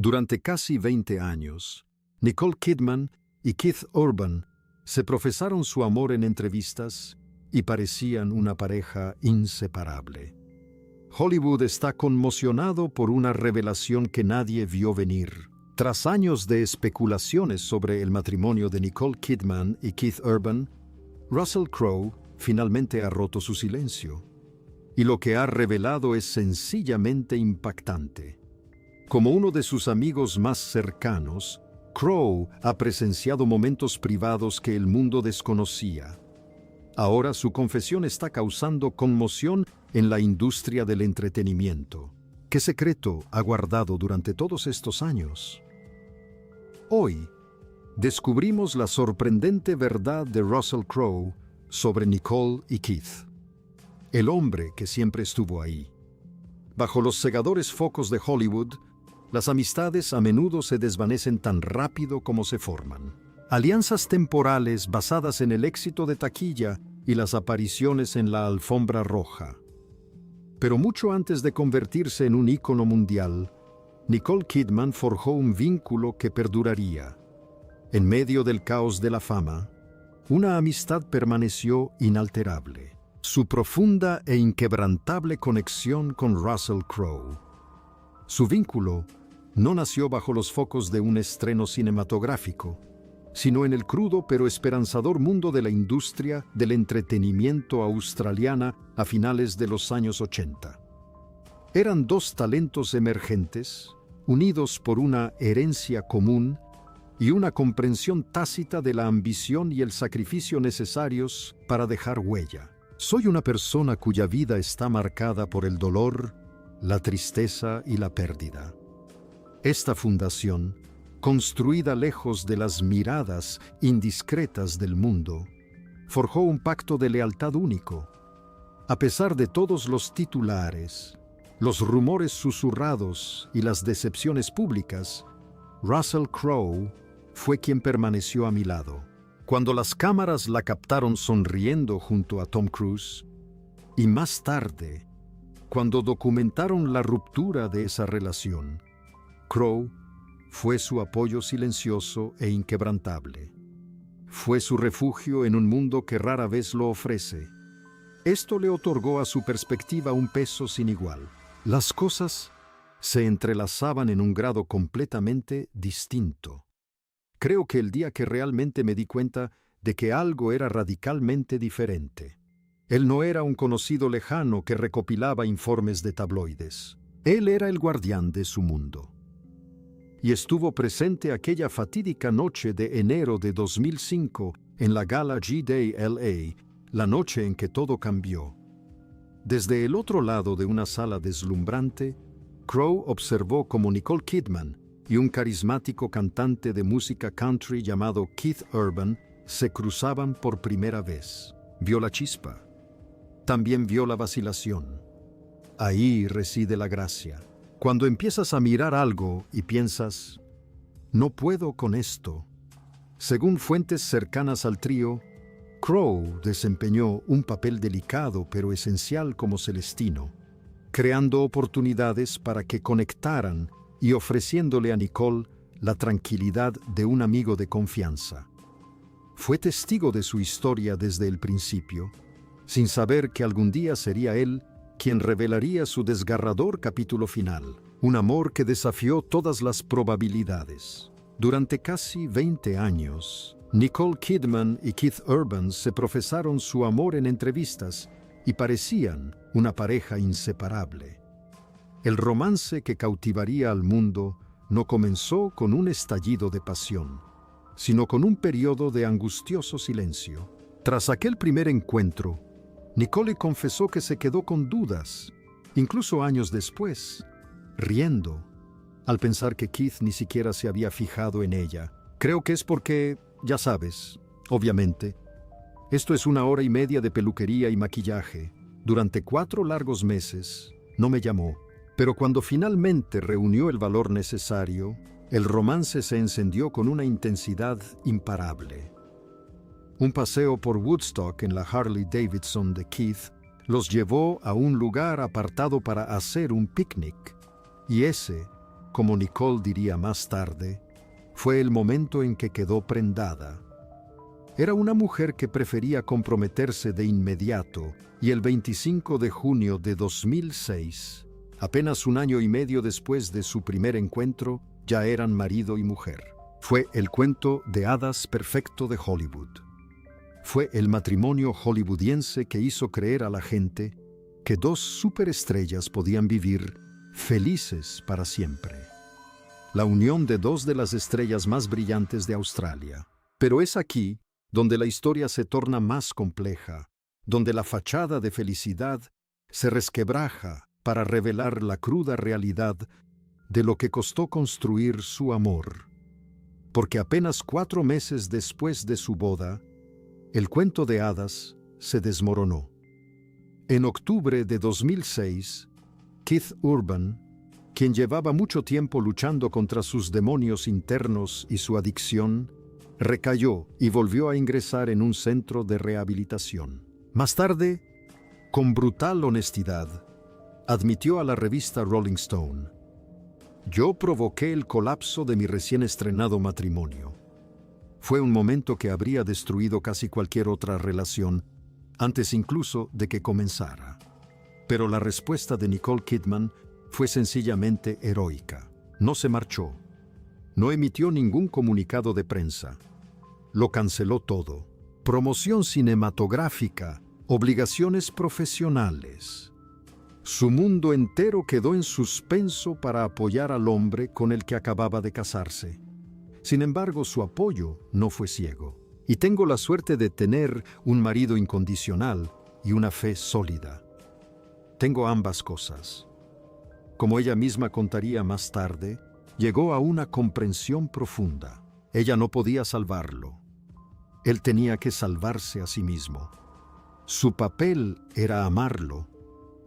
Durante casi 20 años, Nicole Kidman y Keith Urban se profesaron su amor en entrevistas y parecían una pareja inseparable. Hollywood está conmocionado por una revelación que nadie vio venir. Tras años de especulaciones sobre el matrimonio de Nicole Kidman y Keith Urban, Russell Crowe finalmente ha roto su silencio. Y lo que ha revelado es sencillamente impactante. Como uno de sus amigos más cercanos, Crowe ha presenciado momentos privados que el mundo desconocía. Ahora su confesión está causando conmoción en la industria del entretenimiento. ¿Qué secreto ha guardado durante todos estos años? Hoy, descubrimos la sorprendente verdad de Russell Crowe sobre Nicole y Keith. El hombre que siempre estuvo ahí. Bajo los cegadores focos de Hollywood, las amistades a menudo se desvanecen tan rápido como se forman. Alianzas temporales basadas en el éxito de taquilla y las apariciones en la alfombra roja. Pero mucho antes de convertirse en un ícono mundial, Nicole Kidman forjó un vínculo que perduraría. En medio del caos de la fama, una amistad permaneció inalterable. Su profunda e inquebrantable conexión con Russell Crowe. Su vínculo no nació bajo los focos de un estreno cinematográfico, sino en el crudo pero esperanzador mundo de la industria del entretenimiento australiana a finales de los años 80. Eran dos talentos emergentes, unidos por una herencia común y una comprensión tácita de la ambición y el sacrificio necesarios para dejar huella. Soy una persona cuya vida está marcada por el dolor, la tristeza y la pérdida. Esta fundación, construida lejos de las miradas indiscretas del mundo, forjó un pacto de lealtad único. A pesar de todos los titulares, los rumores susurrados y las decepciones públicas, Russell Crowe fue quien permaneció a mi lado. Cuando las cámaras la captaron sonriendo junto a Tom Cruise, y más tarde, cuando documentaron la ruptura de esa relación, Crowe fue su apoyo silencioso e inquebrantable. Fue su refugio en un mundo que rara vez lo ofrece. Esto le otorgó a su perspectiva un peso sin igual. Las cosas se entrelazaban en un grado completamente distinto. Creo que el día que realmente me di cuenta de que algo era radicalmente diferente. Él no era un conocido lejano que recopilaba informes de tabloides. Él era el guardián de su mundo. Y estuvo presente aquella fatídica noche de enero de 2005 en la Gala G-Day LA, la noche en que todo cambió. Desde el otro lado de una sala deslumbrante, Crowe observó cómo Nicole Kidman y un carismático cantante de música country llamado Keith Urban se cruzaban por primera vez. Vio la chispa. También vio la vacilación. Ahí reside la gracia. Cuando empiezas a mirar algo y piensas, no puedo con esto. Según fuentes cercanas al trío, Crowe desempeñó un papel delicado pero esencial como Celestino, creando oportunidades para que conectaran y ofreciéndole a Nicole la tranquilidad de un amigo de confianza. Fue testigo de su historia desde el principio, sin saber que algún día sería él quien revelaría su desgarrador capítulo final, un amor que desafió todas las probabilidades. Durante casi 20 años, Nicole Kidman y Keith Urban se profesaron su amor en entrevistas y parecían una pareja inseparable. El romance que cautivaría al mundo no comenzó con un estallido de pasión, sino con un periodo de angustioso silencio. Tras aquel primer encuentro, Nicole confesó que se quedó con dudas, incluso años después, riendo, al pensar que Keith ni siquiera se había fijado en ella. Creo que es porque, ya sabes, obviamente, esto es 1 hora y media de peluquería y maquillaje. Durante 4 largos meses, no me llamó. Pero cuando finalmente reunió el valor necesario, el romance se encendió con una intensidad imparable. Un paseo por Woodstock en la Harley Davidson de Keith los llevó a un lugar apartado para hacer un picnic, y ese como Nicole diría más tarde, fue el momento en que quedó prendada. Era una mujer que prefería comprometerse de inmediato y el 25 de junio de 2006, apenas un año y medio después de su primer encuentro, ya eran marido y mujer. Fue el cuento de hadas perfecto de Hollywood. Fue el matrimonio hollywoodiense que hizo creer a la gente que dos superestrellas podían vivir felices para siempre. La unión de dos de las estrellas más brillantes de Australia. Pero es aquí donde la historia se torna más compleja, donde la fachada de felicidad se resquebraja para revelar la cruda realidad de lo que costó construir su amor. Porque apenas 4 meses después de su boda, el cuento de hadas se desmoronó. En octubre de 2006, Keith Urban, quien llevaba mucho tiempo luchando contra sus demonios internos y su adicción, recayó y volvió a ingresar en un centro de rehabilitación. Más tarde, con brutal honestidad, admitió a la revista Rolling Stone: «Yo provoqué el colapso de mi recién estrenado matrimonio. Fue un momento que habría destruido casi cualquier otra relación, antes incluso de que comenzara». Pero la respuesta de Nicole Kidman fue sencillamente heroica. No se marchó. No emitió ningún comunicado de prensa. Lo canceló todo. Promoción cinematográfica, obligaciones profesionales. Su mundo entero quedó en suspenso para apoyar al hombre con el que acababa de casarse. Sin embargo, su apoyo no fue ciego. Y tengo la suerte de tener un marido incondicional y una fe sólida. Tengo ambas cosas. Como ella misma contaría más tarde, llegó a una comprensión profunda. Ella no podía salvarlo. Él tenía que salvarse a sí mismo. Su papel era amarlo,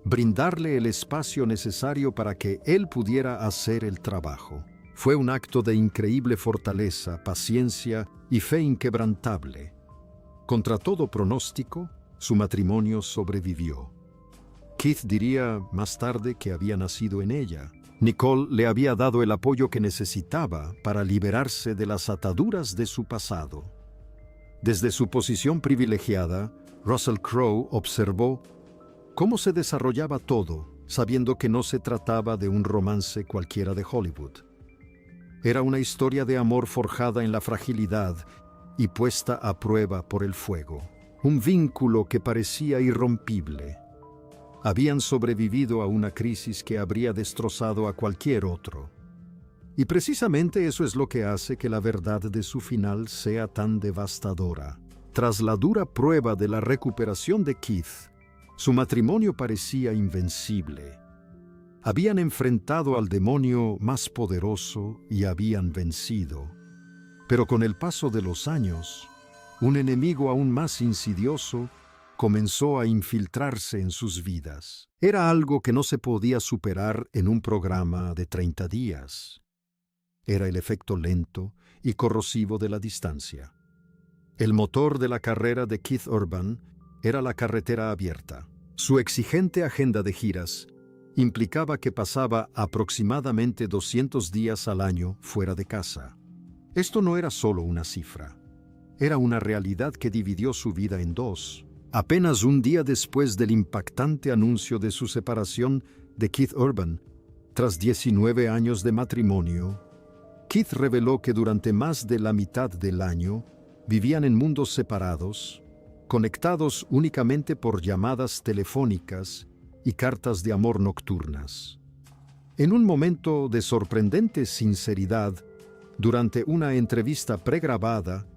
brindarle el espacio necesario para que él pudiera hacer el trabajo. Fue un acto de increíble fortaleza, paciencia y fe inquebrantable. Contra todo pronóstico, su matrimonio sobrevivió. Keith diría más tarde que había nacido en ella. Nicole le había dado el apoyo que necesitaba para liberarse de las ataduras de su pasado. Desde su posición privilegiada, Russell Crowe observó cómo se desarrollaba todo, sabiendo que no se trataba de un romance cualquiera de Hollywood. Era una historia de amor forjada en la fragilidad y puesta a prueba por el fuego. Un vínculo que parecía irrompible. Habían sobrevivido a una crisis que habría destrozado a cualquier otro. Y precisamente eso es lo que hace que la verdad de su final sea tan devastadora. Tras la dura prueba de la recuperación de Keith, su matrimonio parecía invencible. Habían enfrentado al demonio más poderoso y habían vencido. Pero con el paso de los años, un enemigo aún más insidioso comenzó a infiltrarse en sus vidas. Era algo que no se podía superar en un programa de 30 días. Era el efecto lento y corrosivo de la distancia. El motor de la carrera de Keith Urban era la carretera abierta. Su exigente agenda de giras implicaba que pasaba aproximadamente 200 días al año fuera de casa. Esto no era solo una cifra. Era una realidad que dividió su vida en dos. Apenas un día después del impactante anuncio de su separación de Keith Urban, tras 19 años de matrimonio, Keith reveló que durante más de la mitad del año vivían en mundos separados, conectados únicamente por llamadas telefónicas y cartas de amor nocturnas. En un momento de sorprendente sinceridad, durante una entrevista pregrabada,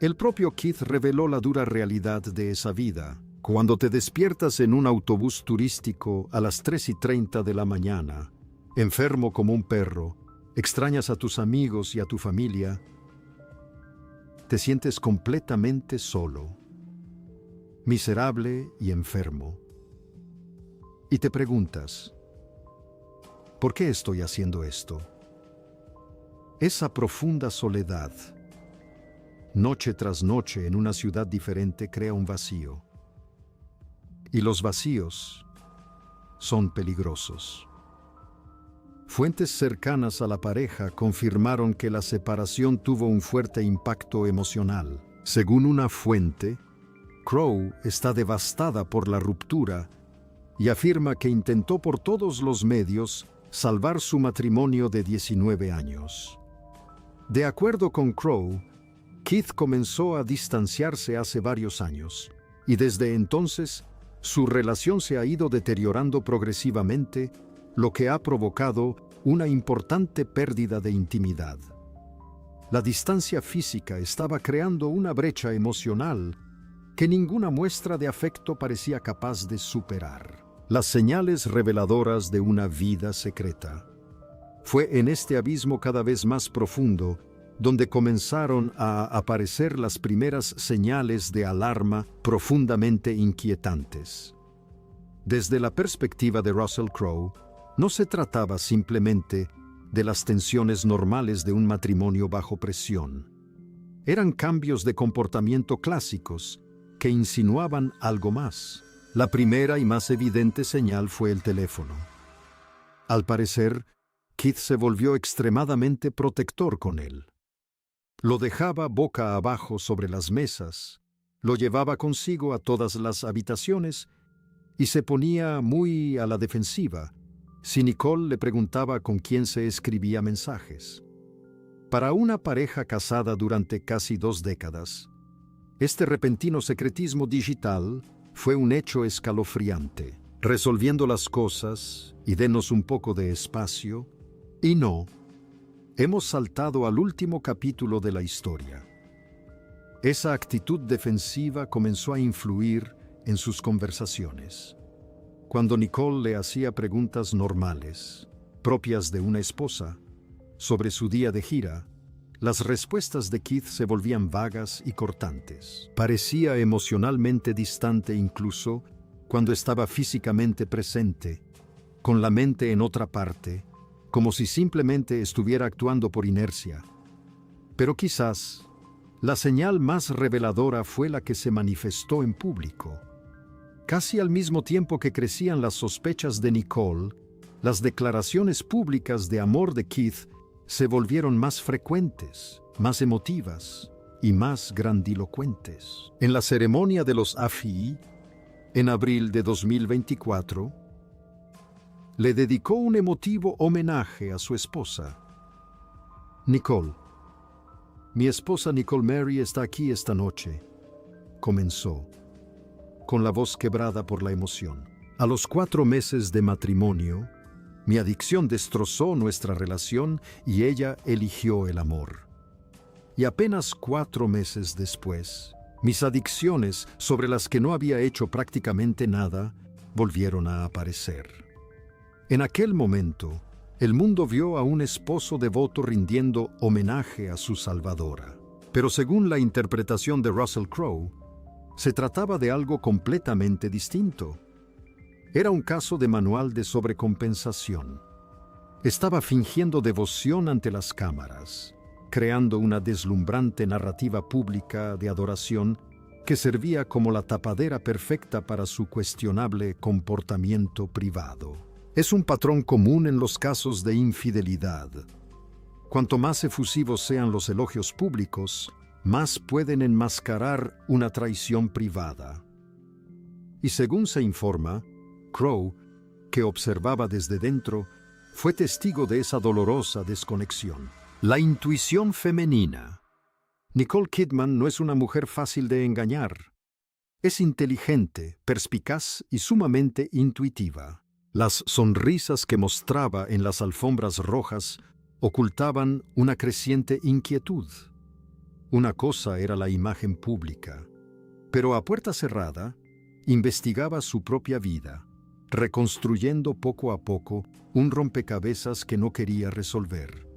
el propio Keith reveló la dura realidad de esa vida. Cuando te despiertas en un autobús turístico a las 3:30 de la mañana, enfermo como un perro, extrañas a tus amigos y a tu familia, te sientes completamente solo, miserable y enfermo. Y te preguntas, ¿por qué estoy haciendo esto? Esa profunda soledad, noche tras noche en una ciudad diferente, crea un vacío. Y los vacíos son peligrosos. Fuentes cercanas a la pareja confirmaron que la separación tuvo un fuerte impacto emocional. Según una fuente, Crowe está devastada por la ruptura y afirma que intentó por todos los medios salvar su matrimonio de 19 años. De acuerdo con Crowe, Keith comenzó a distanciarse hace varios años, y desde entonces su relación se ha ido deteriorando progresivamente, lo que ha provocado una importante pérdida de intimidad. La distancia física estaba creando una brecha emocional que ninguna muestra de afecto parecía capaz de superar. Las señales reveladoras de una vida secreta. Fue en este abismo cada vez más profundo donde comenzaron a aparecer las primeras señales de alarma profundamente inquietantes. Desde la perspectiva de Russell Crowe, no se trataba simplemente de las tensiones normales de un matrimonio bajo presión. Eran cambios de comportamiento clásicos que insinuaban algo más. La primera y más evidente señal fue el teléfono. Al parecer, Keith se volvió extremadamente protector con él. Lo dejaba boca abajo sobre las mesas, lo llevaba consigo a todas las habitaciones y se ponía muy a la defensiva si Nicole le preguntaba con quién se escribía mensajes. Para una pareja casada durante casi 2 décadas, este repentino secretismo digital fue un hecho escalofriante. Resolviendo las cosas y denos un poco de espacio, y no, hemos saltado al último capítulo de la historia. Esa actitud defensiva comenzó a influir en sus conversaciones. Cuando Nicole le hacía preguntas normales, propias de una esposa, sobre su día de gira, las respuestas de Keith se volvían vagas y cortantes. Parecía emocionalmente distante incluso cuando estaba físicamente presente, con la mente en otra parte, como si simplemente estuviera actuando por inercia. Pero quizás la señal más reveladora fue la que se manifestó en público. Casi al mismo tiempo que crecían las sospechas de Nicole, las declaraciones públicas de amor de Keith se volvieron más frecuentes, más emotivas y más grandilocuentes. En la ceremonia de los AFI, en abril de 2024, le dedicó un emotivo homenaje a su esposa. Nicole, mi esposa Nicole Mary está aquí esta noche, comenzó, con la voz quebrada por la emoción. A los 4 meses de matrimonio, mi adicción destrozó nuestra relación y ella eligió el amor. Y apenas 4 meses después, mis adicciones, sobre las que no había hecho prácticamente nada, volvieron a aparecer. En aquel momento, el mundo vio a un esposo devoto rindiendo homenaje a su salvadora. Pero según la interpretación de Russell Crowe, se trataba de algo completamente distinto. Era un caso de manual de sobrecompensación. Estaba fingiendo devoción ante las cámaras, creando una deslumbrante narrativa pública de adoración que servía como la tapadera perfecta para su cuestionable comportamiento privado. Es un patrón común en los casos de infidelidad. Cuanto más efusivos sean los elogios públicos, más pueden enmascarar una traición privada. Y según se informa, Crowe, que observaba desde dentro, fue testigo de esa dolorosa desconexión. La intuición femenina. Nicole Kidman no es una mujer fácil de engañar. Es inteligente, perspicaz y sumamente intuitiva. Las sonrisas que mostraba en las alfombras rojas ocultaban una creciente inquietud. Una cosa era la imagen pública, pero a puerta cerrada, investigaba su propia vida, reconstruyendo poco a poco un rompecabezas que no quería resolver.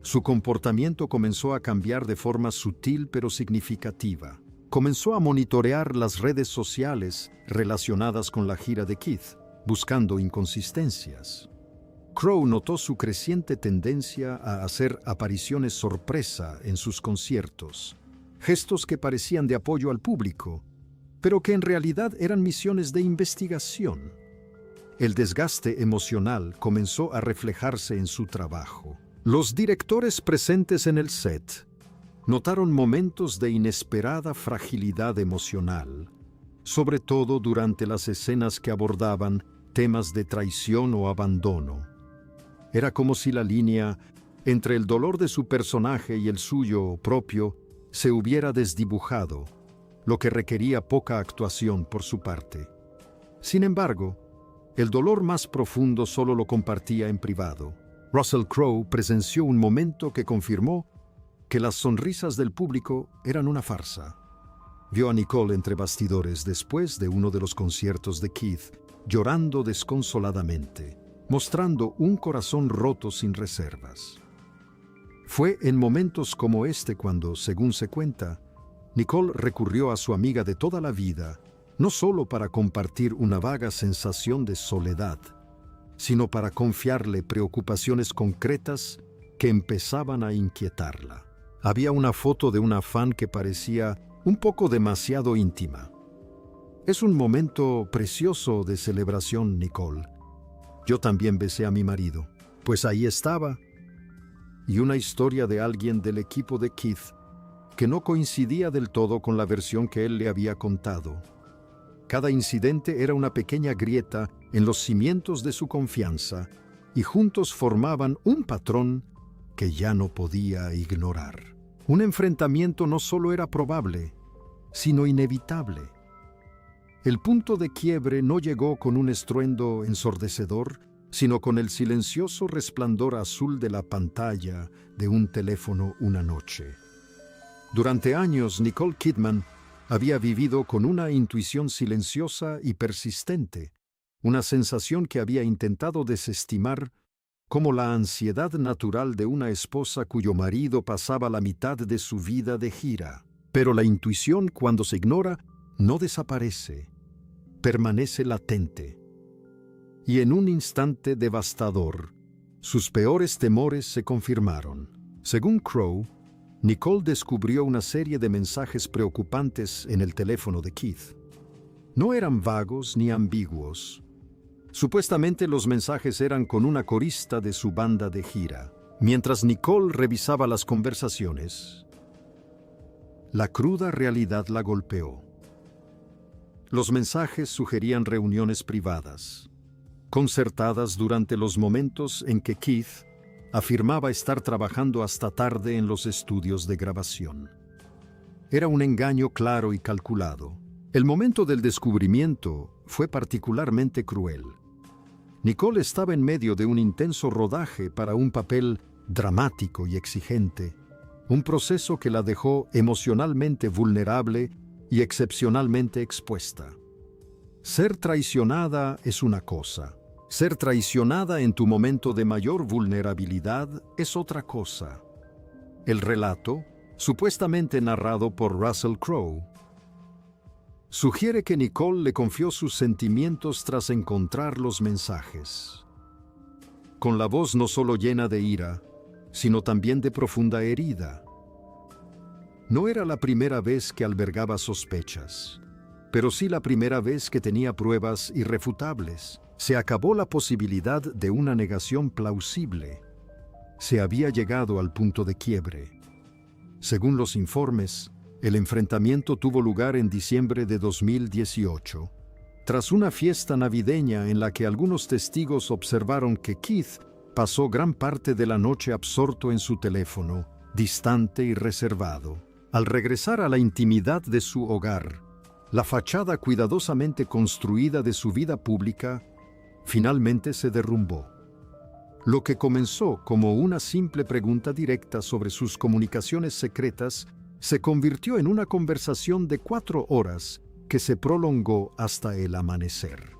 Su comportamiento comenzó a cambiar de forma sutil pero significativa. Comenzó a monitorear las redes sociales relacionadas con la gira de Keith, buscando inconsistencias. Crowe notó su creciente tendencia a hacer apariciones sorpresa en sus conciertos, gestos que parecían de apoyo al público, pero que en realidad eran misiones de investigación. el desgaste emocional comenzó a reflejarse en su trabajo. Los directores presentes en el set notaron momentos de inesperada fragilidad emocional, sobre todo durante las escenas que abordaban temas de traición o abandono. Era como si la línea entre el dolor de su personaje y el suyo propio se hubiera desdibujado, lo que requería poca actuación por su parte. Sin embargo, el dolor más profundo solo lo compartía en privado. Russell Crowe presenció un momento que confirmó que las sonrisas del público eran una farsa. Vio a Nicole entre bastidores después de uno de los conciertos de Keith, llorando desconsoladamente, mostrando un corazón roto sin reservas. Fue en momentos como este cuando, según se cuenta, Nicole recurrió a su amiga de toda la vida, no solo para compartir una vaga sensación de soledad, sino para confiarle preocupaciones concretas que empezaban a inquietarla. Había una foto de una fan que parecía un poco demasiado íntima. Es un momento precioso de celebración, Nicole. Yo también besé a mi marido, pues ahí estaba. Y una historia de alguien del equipo de Keith que no coincidía del todo con la versión que él le había contado. Cada incidente era una pequeña grieta en los cimientos de su confianza y juntos formaban un patrón que ya no podía ignorar. Un enfrentamiento no solo era probable, sino inevitable. El punto de quiebre no llegó con un estruendo ensordecedor, sino con el silencioso resplandor azul de la pantalla de un teléfono una noche. Durante años, Nicole Kidman había vivido con una intuición silenciosa y persistente, una sensación que había intentado desestimar como la ansiedad natural de una esposa cuyo marido pasaba la mitad de su vida de gira. Pero la intuición, cuando se ignora, no desaparece, permanece latente. Y en un instante devastador, sus peores temores se confirmaron. Según Crowe, Nicole descubrió una serie de mensajes preocupantes en el teléfono de Keith. No eran vagos ni ambiguos. Supuestamente los mensajes eran con una corista de su banda de gira. Mientras Nicole revisaba las conversaciones, la cruda realidad la golpeó. Los mensajes sugerían reuniones privadas, concertadas durante los momentos en que Keith afirmaba estar trabajando hasta tarde en los estudios de grabación. Era un engaño claro y calculado. El momento del descubrimiento fue particularmente cruel. Nicole estaba en medio de un intenso rodaje para un papel dramático y exigente, un proceso que la dejó emocionalmente vulnerable y excepcionalmente expuesta. Ser traicionada es una cosa. Ser traicionada en tu momento de mayor vulnerabilidad es otra cosa. El relato, supuestamente narrado por Russell Crowe, sugiere que Nicole le confió sus sentimientos tras encontrar los mensajes. Con la voz no solo llena de ira, sino también de profunda herida. No era la primera vez que albergaba sospechas, pero sí la primera vez que tenía pruebas irrefutables. Se acabó la posibilidad de una negación plausible. Se había llegado al punto de quiebre. Según los informes, el enfrentamiento tuvo lugar en diciembre de 2018, tras una fiesta navideña en la que algunos testigos observaron que Keith pasó gran parte de la noche absorto en su teléfono, distante y reservado. Al regresar a la intimidad de su hogar, la fachada cuidadosamente construida de su vida pública finalmente se derrumbó. Lo que comenzó como una simple pregunta directa sobre sus comunicaciones secretas se convirtió en una conversación de 4 horas que se prolongó hasta el amanecer.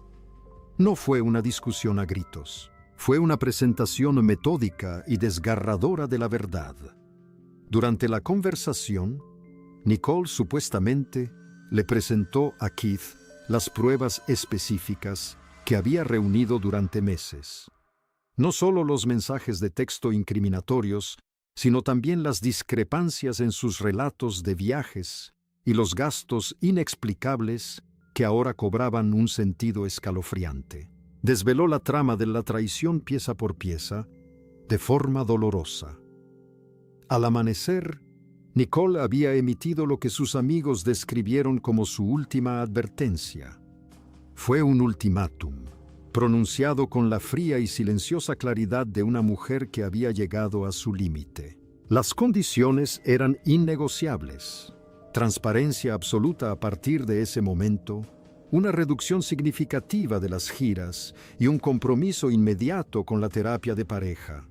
No fue una discusión a gritos, fue una presentación metódica y desgarradora de la verdad. Durante la conversación, Nicole supuestamente le presentó a Keith las pruebas específicas que había reunido durante meses. No solo los mensajes de texto incriminatorios, sino también las discrepancias en sus relatos de viajes y los gastos inexplicables que ahora cobraban un sentido escalofriante. desveló la trama de la traición pieza por pieza, de forma dolorosa. Al amanecer, Nicole había emitido lo que sus amigos describieron como su última advertencia. Fue un ultimátum, pronunciado con la fría y silenciosa claridad de una mujer que había llegado a su límite. Las condiciones eran innegociables. Transparencia absoluta a partir de ese momento, una reducción significativa de las giras y un compromiso inmediato con la terapia de pareja.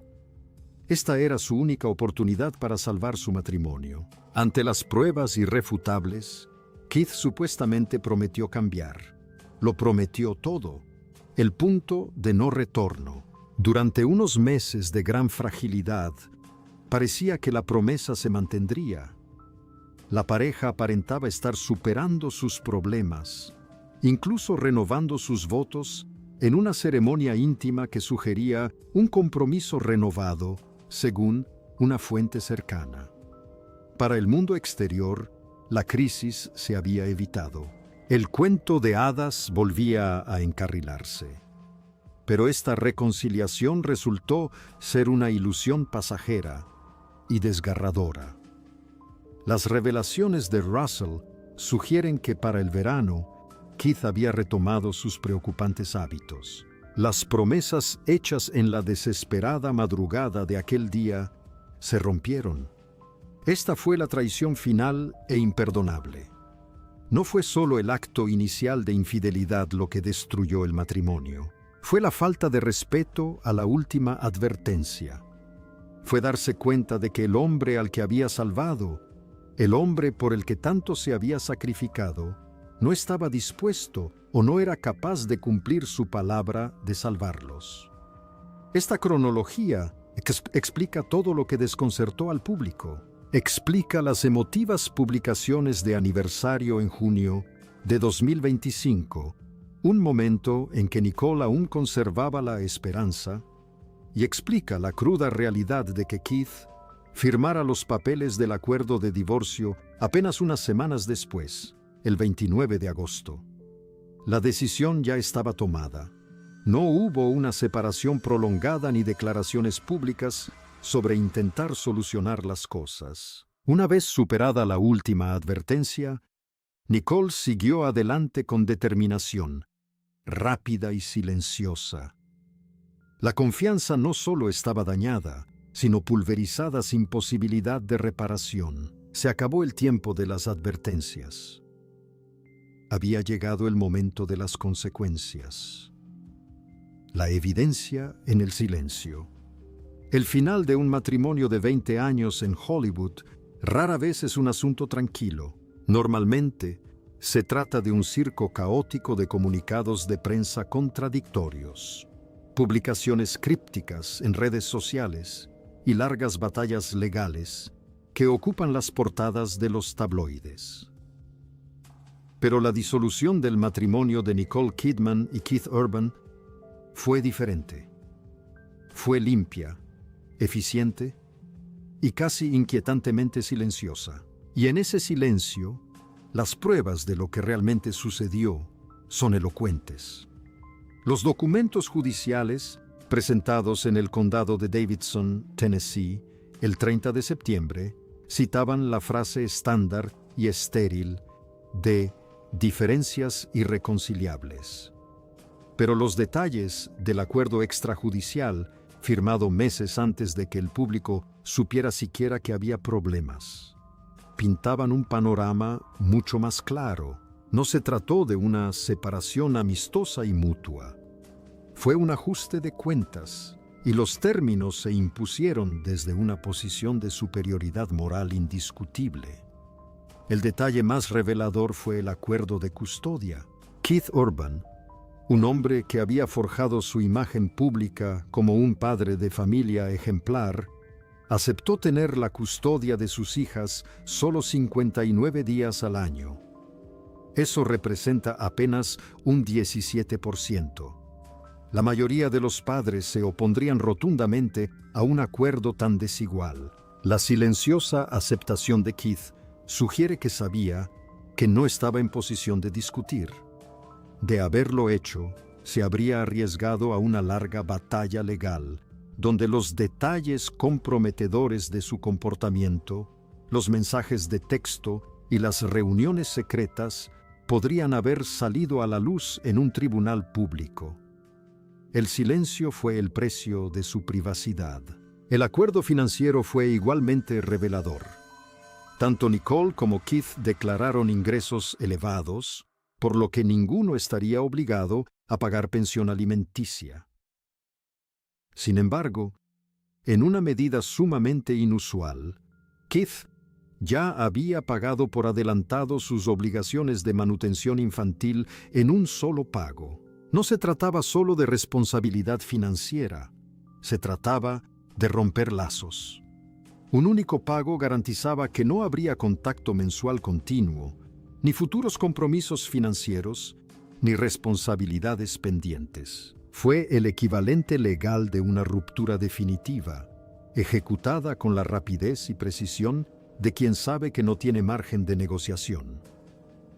Esta era su única oportunidad para salvar su matrimonio. Ante las pruebas irrefutables, Keith supuestamente prometió cambiar. Lo prometió todo. El punto de no retorno. Durante unos meses de gran fragilidad, parecía que la promesa se mantendría. La pareja aparentaba estar superando sus problemas, incluso renovando sus votos en una ceremonia íntima que sugería un compromiso renovado, según una fuente cercana. Para el mundo exterior, la crisis se había evitado. El cuento de hadas volvía a encarrilarse. Pero esta reconciliación resultó ser una ilusión pasajera y desgarradora. Las revelaciones de Russell sugieren que para el verano, Keith había retomado sus preocupantes hábitos. Las promesas hechas en la desesperada madrugada de aquel día se rompieron. Esta fue la traición final e imperdonable. No fue solo el acto inicial de infidelidad lo que destruyó el matrimonio. Fue la falta de respeto a la última advertencia. Fue darse cuenta de que el hombre al que había salvado, el hombre por el que tanto se había sacrificado, no estaba dispuesto o no era capaz de cumplir su palabra de salvarlos. Esta cronología explica todo lo que desconcertó al público. Explica las emotivas publicaciones de aniversario en junio de 2025, un momento en que Nicole aún conservaba la esperanza, y explica la cruda realidad de que Keith firmara los papeles del acuerdo de divorcio apenas unas semanas después, el 29 de agosto. La decisión ya estaba tomada. No hubo una separación prolongada ni declaraciones públicas sobre intentar solucionar las cosas. Una vez superada la última advertencia, Nicole siguió adelante con determinación, rápida y silenciosa. La confianza no solo estaba dañada, sino pulverizada sin posibilidad de reparación. Se acabó el tiempo de las advertencias. Había llegado el momento de las consecuencias. La evidencia en el silencio. El final de un matrimonio de 20 años en Hollywood rara vez es un asunto tranquilo. Normalmente, se trata de un circo caótico de comunicados de prensa contradictorios, publicaciones crípticas en redes sociales y largas batallas legales que ocupan las portadas de los tabloides. Pero la disolución del matrimonio de Nicole Kidman y Keith Urban fue diferente. Fue limpia, eficiente y casi inquietantemente silenciosa. Y en ese silencio, las pruebas de lo que realmente sucedió son elocuentes. Los documentos judiciales presentados en el condado de Davidson, Tennessee, el 30 de septiembre, citaban la frase estándar y estéril de diferencias irreconciliables. Pero los detalles del acuerdo extrajudicial, firmado meses antes de que el público supiera siquiera que había problemas, pintaban un panorama mucho más claro. No se trató de una separación amistosa y mutua. Fue un ajuste de cuentas, y los términos se impusieron desde una posición de superioridad moral indiscutible. El detalle más revelador fue el acuerdo de custodia. Keith Urban, un hombre que había forjado su imagen pública como un padre de familia ejemplar, aceptó tener la custodia de sus hijas solo 59 días al año. Eso representa apenas un 17%. La mayoría de los padres se opondrían rotundamente a un acuerdo tan desigual. La silenciosa aceptación de Keith sugiere que sabía que no estaba en posición de discutir. De haberlo hecho, se habría arriesgado a una larga batalla legal, donde los detalles comprometedores de su comportamiento, los mensajes de texto y las reuniones secretas podrían haber salido a la luz en un tribunal público. El silencio fue el precio de su privacidad. El acuerdo financiero fue igualmente revelador. Tanto Nicole como Keith declararon ingresos elevados, por lo que ninguno estaría obligado a pagar pensión alimenticia. Sin embargo, en una medida sumamente inusual, Keith ya había pagado por adelantado sus obligaciones de manutención infantil en un solo pago. No se trataba solo de responsabilidad financiera, se trataba de romper lazos. Un único pago garantizaba que no habría contacto mensual continuo, ni futuros compromisos financieros, ni responsabilidades pendientes. Fue el equivalente legal de una ruptura definitiva, ejecutada con la rapidez y precisión de quien sabe que no tiene margen de negociación.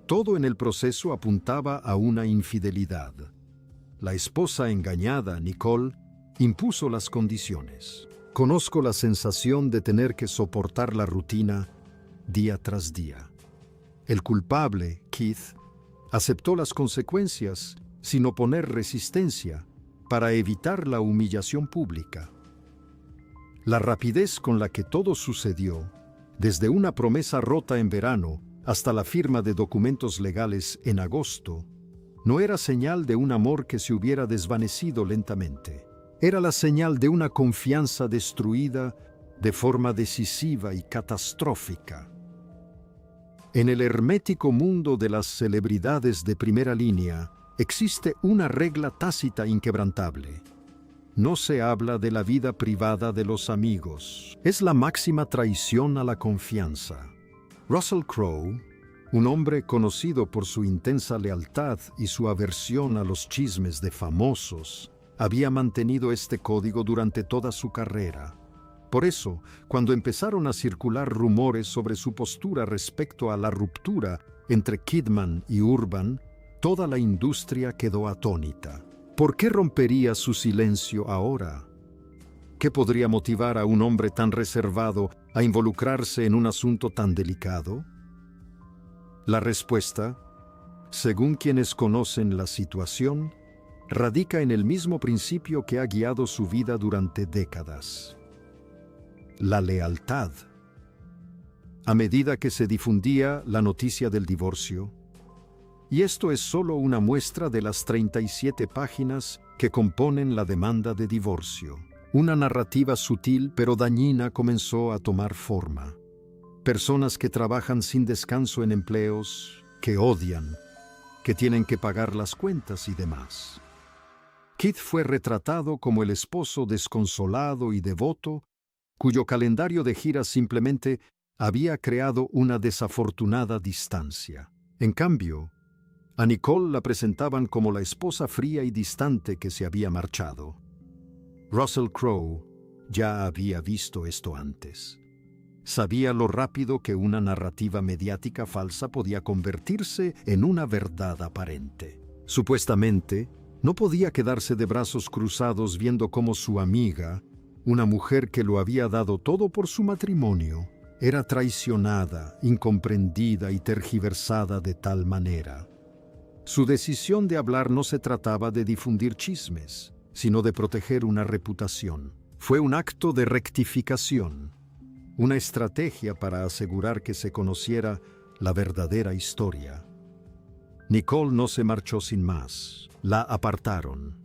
Todo en el proceso apuntaba a una infidelidad. La esposa engañada, Nicole, impuso las condiciones. Conozco la sensación de tener que soportar la rutina día tras día. El culpable, Keith, aceptó las consecuencias sin oponer resistencia para evitar la humillación pública. La rapidez con la que todo sucedió, desde una promesa rota en verano hasta la firma de documentos legales en agosto, no era señal de un amor que se hubiera desvanecido lentamente. Era la señal de una confianza destruida de forma decisiva y catastrófica. En el hermético mundo de las celebridades de primera línea, existe una regla tácita inquebrantable. No se habla de la vida privada de los amigos. Es la máxima traición a la confianza. Russell Crowe, un hombre conocido por su intensa lealtad y su aversión a los chismes de famosos, había mantenido este código durante toda su carrera. Por eso, cuando empezaron a circular rumores sobre su postura respecto a la ruptura entre Kidman y Urban, toda la industria quedó atónita. ¿Por qué rompería su silencio ahora? ¿Qué podría motivar a un hombre tan reservado a involucrarse en un asunto tan delicado? La respuesta, según quienes conocen la situación, radica en el mismo principio que ha guiado su vida durante décadas: la lealtad. A medida que se difundía la noticia del divorcio, y esto es solo una muestra de las 37 páginas que componen la demanda de divorcio, una narrativa sutil pero dañina comenzó a tomar forma. Personas que trabajan sin descanso en empleos, que odian, que tienen que pagar las cuentas y demás. Keith fue retratado como el esposo desconsolado y devoto, cuyo calendario de giras simplemente había creado una desafortunada distancia. En cambio, a Nicole la presentaban como la esposa fría y distante que se había marchado. Russell Crowe ya había visto esto antes. Sabía lo rápido que una narrativa mediática falsa podía convertirse en una verdad aparente. Supuestamente, no podía quedarse de brazos cruzados viendo cómo su amiga, una mujer que lo había dado todo por su matrimonio, era traicionada, incomprendida y tergiversada de tal manera. Su decisión de hablar no se trataba de difundir chismes, sino de proteger una reputación. Fue un acto de rectificación, una estrategia para asegurar que se conociera la verdadera historia. Nicole no se marchó sin más, la apartaron.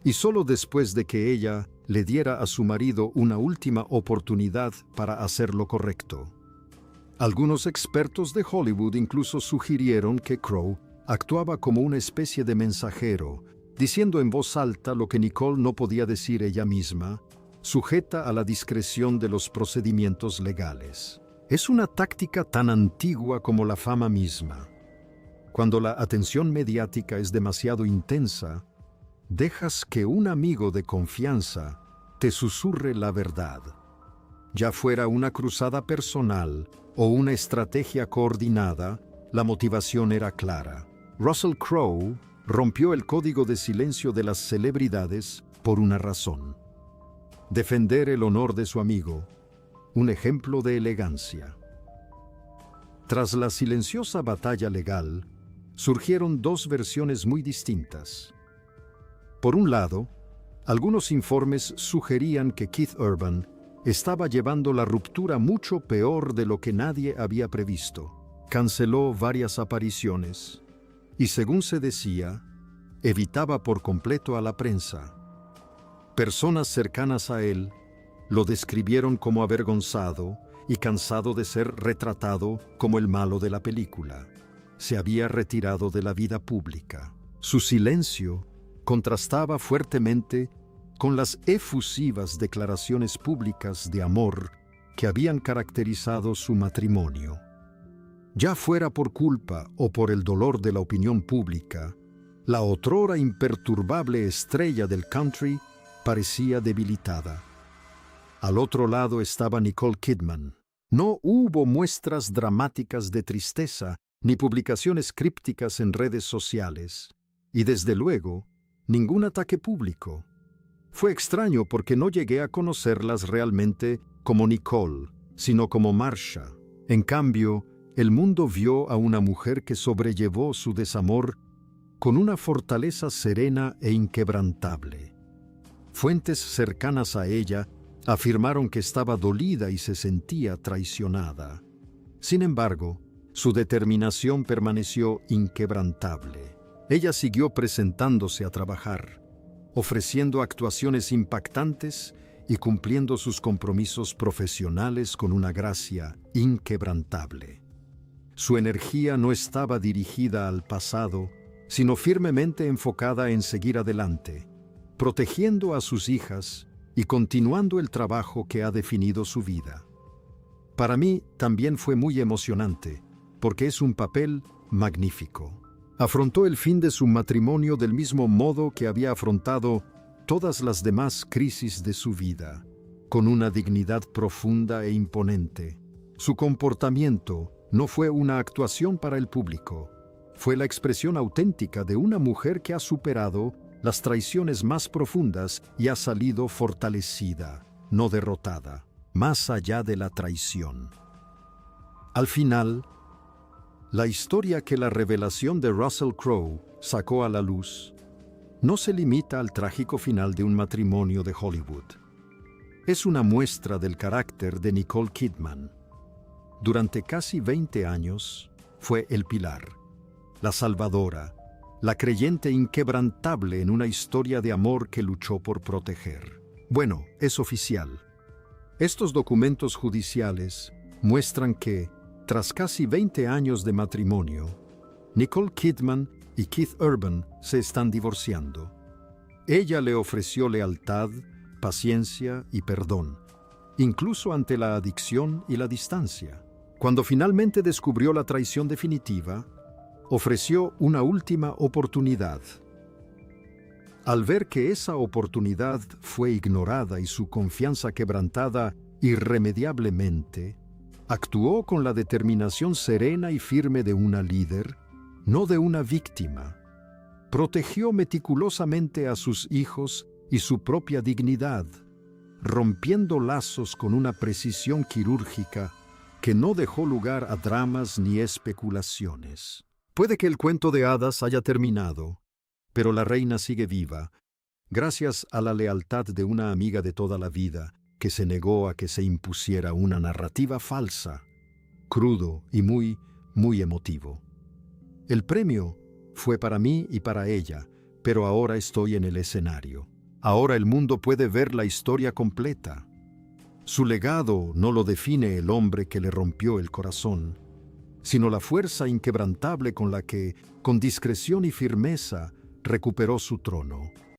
Y solo después de que ella le diera a su marido una última oportunidad para hacer lo correcto. Algunos expertos de Hollywood incluso sugirieron que Crowe actuaba como una especie de mensajero, diciendo en voz alta lo que Nicole no podía decir ella misma, sujeta a la discreción de los procedimientos legales. Es una táctica tan antigua como la fama misma. Cuando la atención mediática es demasiado intensa, dejas que un amigo de confianza te susurre la verdad. Ya fuera una cruzada personal o una estrategia coordinada, la motivación era clara. Russell Crowe rompió el código de silencio de las celebridades por una razón: defender el honor de su amigo, un ejemplo de elegancia. Tras la silenciosa batalla legal, surgieron dos versiones muy distintas. Por un lado, algunos informes sugerían que Keith Urban estaba llevando la ruptura mucho peor de lo que nadie había previsto. Canceló varias apariciones y, según se decía, evitaba por completo a la prensa. Personas cercanas a él lo describieron como avergonzado y cansado de ser retratado como el malo de la película. Se había retirado de la vida pública. Su silencio contrastaba fuertemente con las efusivas declaraciones públicas de amor que habían caracterizado su matrimonio. Ya fuera por culpa o por el dolor de la opinión pública, la otrora imperturbable estrella del country parecía debilitada. Al otro lado estaba Nicole Kidman. No hubo muestras dramáticas de tristeza ni publicaciones crípticas en redes sociales, y desde luego, ningún ataque público. Fue extraño porque no llegué a conocerlas realmente como Nicole, sino como Marsha. En cambio, el mundo vio a una mujer que sobrellevó su desamor con una fortaleza serena e inquebrantable. Fuentes cercanas a ella afirmaron que estaba dolida y se sentía traicionada. Sin embargo, su determinación permaneció inquebrantable. Ella siguió presentándose a trabajar, ofreciendo actuaciones impactantes y cumpliendo sus compromisos profesionales con una gracia inquebrantable. Su energía no estaba dirigida al pasado, sino firmemente enfocada en seguir adelante, protegiendo a sus hijas y continuando el trabajo que ha definido su vida. Para mí también fue muy emocionante, porque es un papel magnífico. Afrontó el fin de su matrimonio del mismo modo que había afrontado todas las demás crisis de su vida, con una dignidad profunda e imponente. Su comportamiento no fue una actuación para el público, fue la expresión auténtica de una mujer que ha superado las traiciones más profundas y ha salido fortalecida, no derrotada, más allá de la traición. Al final, la historia que la revelación de Russell Crowe sacó a la luz no se limita al trágico final de un matrimonio de Hollywood. Es una muestra del carácter de Nicole Kidman. Durante casi 20 años fue el pilar, la salvadora, la creyente inquebrantable en una historia de amor que luchó por proteger. Bueno, es oficial. Estos documentos judiciales muestran que, tras casi 20 años de matrimonio, Nicole Kidman y Keith Urban se están divorciando. Ella le ofreció lealtad, paciencia y perdón, incluso ante la adicción y la distancia. Cuando finalmente descubrió la traición definitiva, ofreció una última oportunidad. Al ver que esa oportunidad fue ignorada y su confianza quebrantada irremediablemente, actuó con la determinación serena y firme de una líder, no de una víctima. Protegió meticulosamente a sus hijos y su propia dignidad, rompiendo lazos con una precisión quirúrgica que no dejó lugar a dramas ni especulaciones. Puede que el cuento de hadas haya terminado, pero la reina sigue viva, gracias a la lealtad de una amiga de toda la vida que se negó a que se impusiera una narrativa falsa, crudo y muy emotivo. El premio fue para mí y para ella, pero ahora estoy en el escenario. Ahora el mundo puede ver la historia completa. Su legado no lo define el hombre que le rompió el corazón, sino la fuerza inquebrantable con la que, con discreción y firmeza, recuperó su trono.